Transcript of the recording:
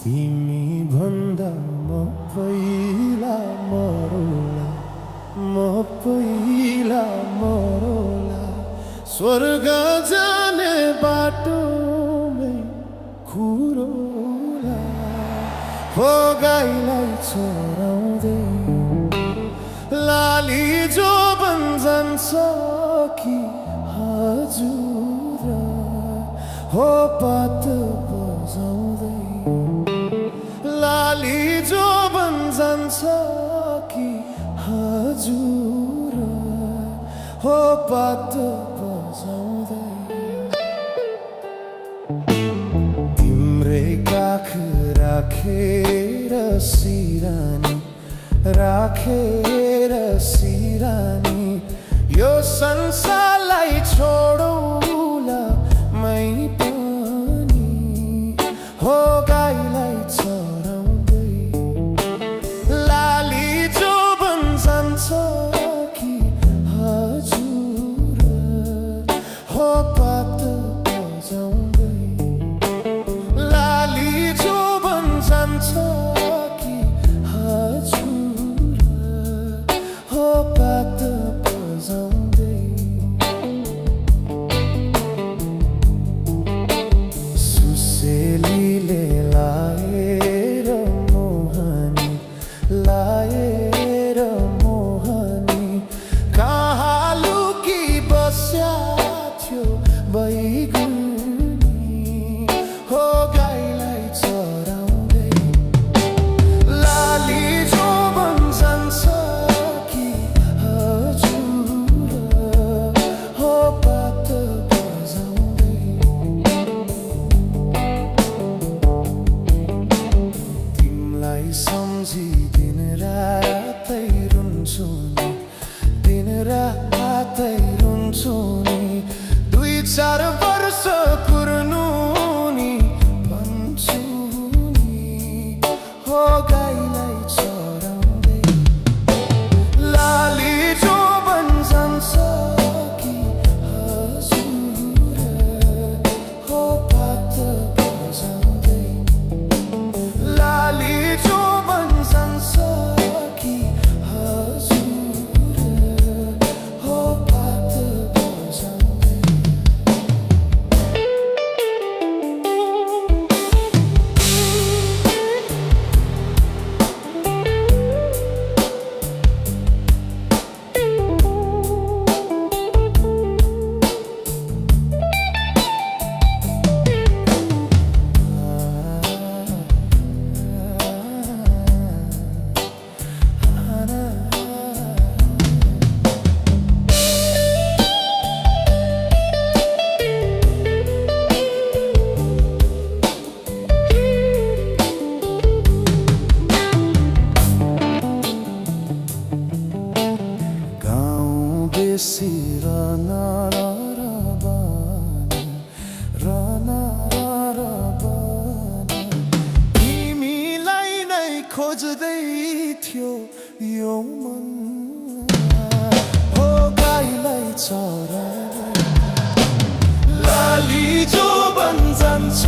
तिमी भन्दा म पहिला मरौला, म पहिला मरौला। स्वर्ग जाने बाटोमै खुरौला, हो गाईलाई चराउँदै लाली जो बन जान्छ कि हजुर, हो पात बजाउँदै लाली जो बन जान्छ कि हजुर, हो पात बजाउँदै। तिम्रै काख राखेर सिरानी, राखेर सिरानी, यो संसारलाई छोडौला मै पनि, हो गाईलाई चराउँदै लाली जो बन जान्छ कि हजुर, हो पात बजाउँदै लाली जो बन जान्छ कि हजुर, हो पात बजाउँदै। सुसेलीले लाएर मोहनी, लाएर मोहनी, कहाँ लुकी बस्या थियो बैगुनी, हो गाईलाई चराउँदै लाली जो बन जान्छ कि हजुर, हो पात बजाउँदै। तिमीलाई सम्झी दिन रातै रुन्छु नि, दिन रातै रुन्छु नि, 2-4 वर्ष कुर्नु नि भन्छु नि, हो गाईलाई चराउँदै लाली जो बन जान्छ कि हजुर, हो पात बजाउँदै लाली जो बन जान्छ कि हजुर, हो पात बजाउँदै। बेसी रना तिमीलाई नै खोज्दै थियो यो मन, हो गाईलाई चराउँदै लाली जो बन जान्छ